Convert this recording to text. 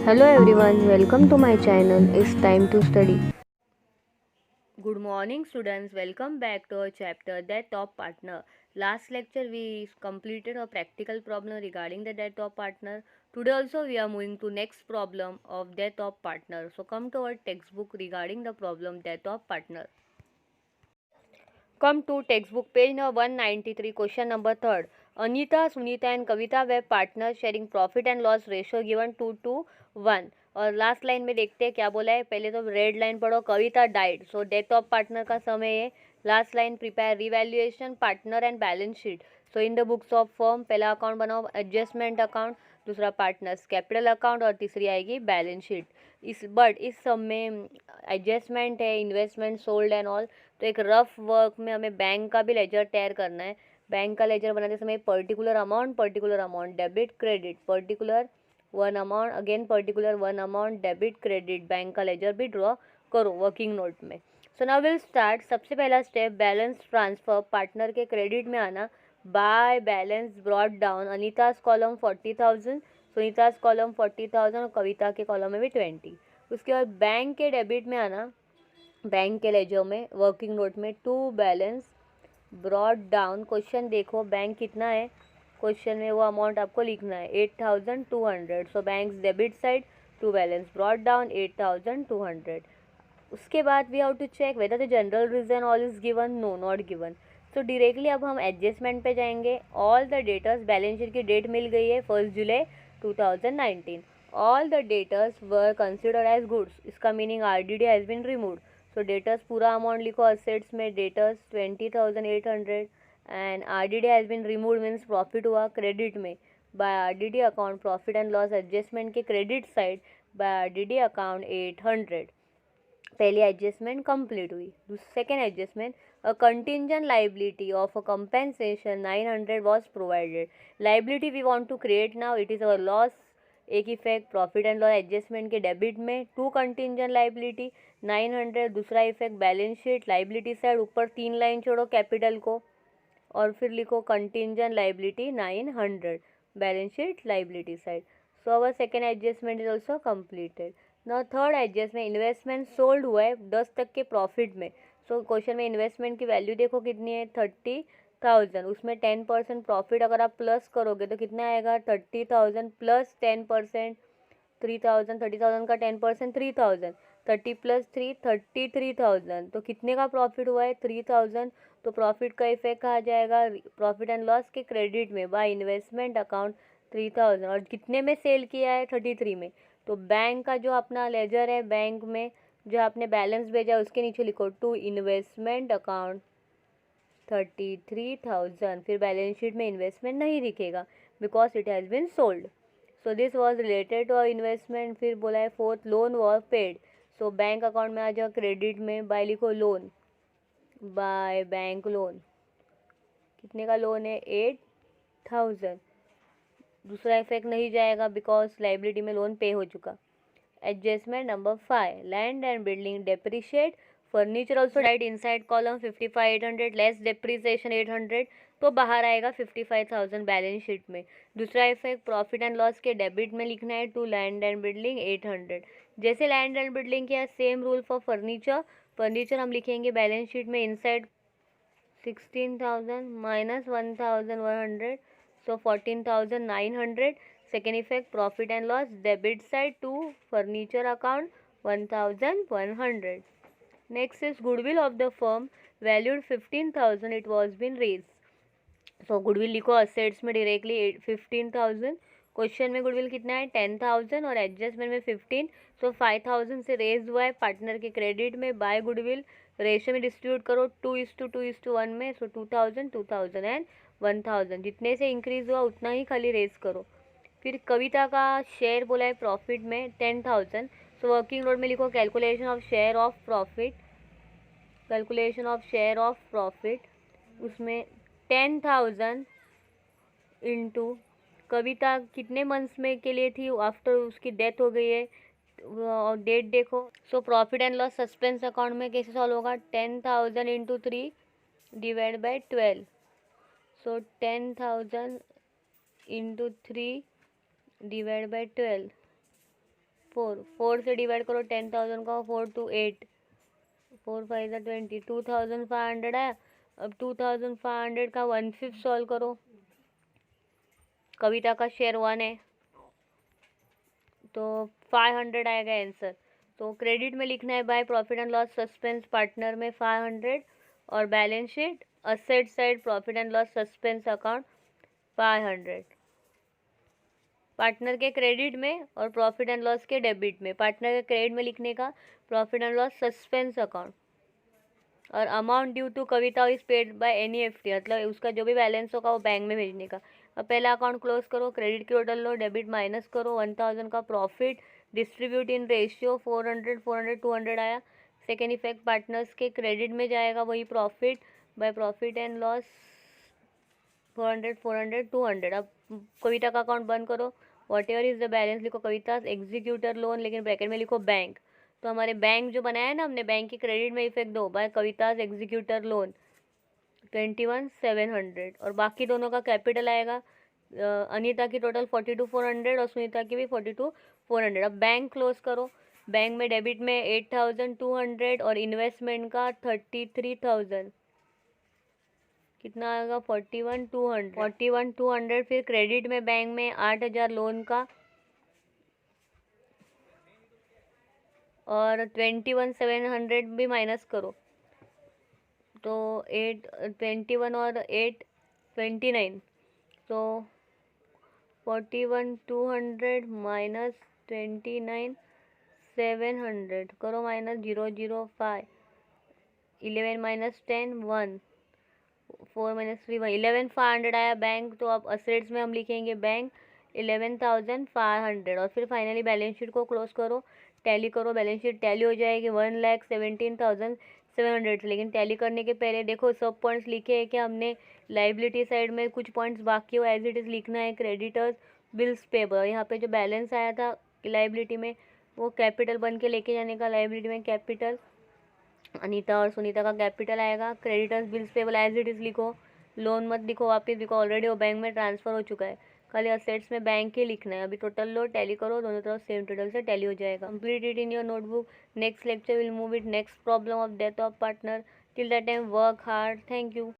Hello everyone, welcome to my channel. It's time to study. Good morning students, welcome back to our chapter Death of Partner. Last lecture we completed a practical problem regarding the death of partner. Today also we are moving to next problem of death of partner. So come to our textbook regarding the problem death of partner. Come to textbook page number 193, question number 3rd. Anita, Sunita and Kavita were partners sharing profit and loss ratio given 2:1. और last line में देखते हैं क्या बोला है. पहले तो red line पढ़ो. Kavita died, so death of partner का समय है. Last line prepare revaluation partner and balance sheet. So in the books of firm पहला अकाउंट बनाओ एडजस्टमेंट अकाउंट, दूसरा पार्टनर्स कैपिटल अकाउंट और तीसरी आएगी बैलेंस शीट. इस सब में एडजस्टमेंट है, इन्वेस्टमेंट सोल्ड एंड ऑल. तो एक रफ वर्क में हमें बैंक का भी लेजर तैयार करना है. बैंक का लेजर बनाते समय particular amount debit credit, particular one amount again particular one amount debit credit, bank का लेजर भी ड्रॉ करो वर्किंग नोट में. So now will start. सबसे पहला स्टेप बैलेंस ट्रांसफर, पार्टनर के क्रेडिट में आना. By balance brought down, Anita's column 40,000, Sunita's column 40,000 और कविता के कॉलम में भी 20. उसके बाद बैंक के डेबिट में आना, बैंक के लेजर में वर्किंग नोट में to balance brought down. Question देखो बैंक कितना है, क्वेश्चन में वो अमाउंट आपको लिखना है 8,200. So bank debit side to balance brought down 8,200. उसके बाद we have to check whether the general reason all is given, no not given. So directly अब हम एडजस्टमेंट पे जाएंगे. All the debtors, balance sheet की डेट मिल गई है 1 जुलाई 2019. All the debtors were considered as goods, इसका meaning RDD has been removed. So debtors पूरा अमाउंट लिखो. असेट्स में debtors 20,800 and RDD has been removed means profit हुआ क्रेडिट में by RDD account. Profit and loss adjustment के credit side by RDD account 800. पहली adjustment complete हुई. Second adjustment, a contingent liability of a compensation 900 was provided. Liability we want to create now, it is our loss. एक effect profit and loss adjustment के debit में to contingent liability 900. दूसरा effect balance sheet liability side ऊपर 3 line छोड़ो capital को और फिर लिखो contingent liability 900 balance sheet liability side. So our second adjustment is also completed. ना थर्ड एडजस्टमेंट, इन्वेस्टमेंट सोल्ड हुआ है 10 तक के प्रॉफिट में. सो क्वेश्चन में इन्वेस्टमेंट की वैल्यू देखो कितनी है 30,000. उसमें 10% प्रॉफिट अगर आप प्लस करोगे तो कितना आएगा 30,000 प्लस 10%, 3,000. 30,000 का 10% 3,000, 30 प्लस 3 33,000. तो कितने का प्रॉफिट हुआ है 3,000. तो प्रॉफिट का इफेक्ट कहा जाएगा प्रॉफिट एंड लॉस के क्रेडिट में बाय इन्वेस्टमेंट अकाउंट 3,000. और कितने में सेल किया है 33 में. तो बैंक का जो अपना लेजर है, बैंक में जो आपने बैलेंस भेजा है उसके नीचे लिखो टू इन्वेस्टमेंट अकाउंट 33,000. फिर बैलेंस शीट में इन्वेस्टमेंट नहीं दिखेगा because it has been sold. So this was related to investment. फिर बोला है fourth, loan was paid. So bank account में आ जाओ क्रेडिट में बाय लिखो लोन, बाय बैंक लोन. कितने का लोन है 8,000. दूसरा इफेक्ट नहीं जाएगा बिकॉज लाइबिलिटी में लोन पे हो चुका. Adjustment number 5, land and building depreciate. Furniture also right inside column 55,800 less depreciation 800. तो बाहर आएगा 55,000 बैलेंस शीट में. दूसरा इफेक्ट प्रॉफिट एंड लॉस के डेबिट में लिखना है टू लैंड एंड बिल्डिंग 800. जैसे लैंड एंड बिल्डिंग किया same rule for furniture. Furniture हम लिखेंगे बैलेंस शीट में inside 16,000 minus 1,100. So 14,900. Second effect profit and loss debit side to furniture account 1,100. Next is goodwill of the firm valued 15,000, it was been raised. So goodwill लिखो assets में directly 15,000. Question में goodwill कितना है 10,000 और adjustment में 15. सो 5,000 से raise हुआ है पार्टनर के क्रेडिट में बाय गुडविल. रेशियो में डिस्ट्रीब्यूट करो 2:2:1 में. सो 2,000 2,000 एंड 1,000. जितने से इंक्रीज हुआ उतना ही खाली रेज करो. फिर कविता का शेयर बोला है प्रॉफिट में 10,000. सो वर्किंग नोट में लिखो calculation of share of profit, calculation of share of profit. उसमें 10,000 इंटू कविता कितने मंथ्स में के लिए थी आफ्टर उसकी डेथ हो गई है और डेट देखो. So profit and loss suspense account में कैसे सॉल्व होगा 10,000 into 3 divide by 12. So 10,000 into 3 divide by 12. 4 से डिवाइड करो 10,000 का, 4 to 8, 4 5 20, 2,500 आया। अब 2,500 का 1/5 सॉल्व करो। कविता का शेयर 1 है तो 500 आएगा आंसर। तो क्रेडिट में लिखना है by profit and loss suspense partner में 500, और balance sheet asset side profit and loss suspense account 500। Partner के क्रेडिट में और प्रॉफिट एंड लॉस के डेबिट में। पार्टनर के क्रेडिट में लिखने का profit and loss suspense account, और amount due to Kavita is paid by NEFT, मतलब उसका जो भी बैलेंस होगा वो बैंक में भेजने का। अब पहला अकाउंट क्लोज करो, क्रेडिट की टोटल लो, डेबिट माइनस करो, 1000 का प्रॉफिट, डिस्ट्रीब्यूट इन रेशियो 400 400 200 आया। सेकेंड इफेक्ट पार्टनर्स के क्रेडिट में जाएगा वही profit by profit and loss 400 400 200। अब कविता का अकाउंट बंद करो, what ever is the balance लिखो कविता एग्जीक्यूटर लोन, लेकिन ब्रैकेट में लिखो बैंक। तो हमारे बैंक जो बनाया है ना हमने, बैंक की क्रेडिट में इफेक्ट दो बाय कविताज एग्जीक्यूटर लोन 21,700, और बाकी दोनों का कैपिटल आएगा। अनीता की टोटल 42,400 और सुनीता की भी 42,400। अब बैंक क्लोज करो, बैंक में डेबिट में 8,200 और इन्वेस्टमेंट का 33,000, कितना आएगा 41,200। 41,200 फिर क्रेडिट में बैंक में 8,000 लोन का, और 21,700 भी माइनस करो तो 21 और 8 29, तो 41,200 माइनस 29,700 करो, माइनस 005, 11 माइनस 10 1, 4 माइनस 3 1, 11,500 आया बैंक। तो अब असेट्स में हम लिखेंगे बैंक 11,500, और फिर फाइनली बैलेंस शीट को क्लोज करो, टैली करो, बैलेंस शीट टैली हो जाएगी 1,17,700 से। लेकिन टैली करने के पहले देखो सब पॉइंट्स लिखे हैं कि हमने लाइबिलिटी साइड में कुछ पॉइंट्स बाकी हो एज इट इज़ लिखना है। क्रेडिटर्स बिल्स पेबल, यहाँ पे जो बैलेंस आया था लाइबिलिटी में वो कैपिटल बन के लेके जाने का, लाइबिलिटी में कैपिटल अनीता और सुनीता का कैपिटल आएगा। Creditors bills payable as it is लिखो, लोन मत लिखो वापस, लिखो ऑलरेडी वो बैंक में ट्रांसफ़र हो चुका है, खाली असेट्स में बैंक ही लिखना है। अभी टोटल लो, टैली करो, दोनों तरफ सेम टोटल से टैली हो जाएगा। Complete it in your notebook, next lecture will move it next problem of death of partner. Till that time work hard, thank you.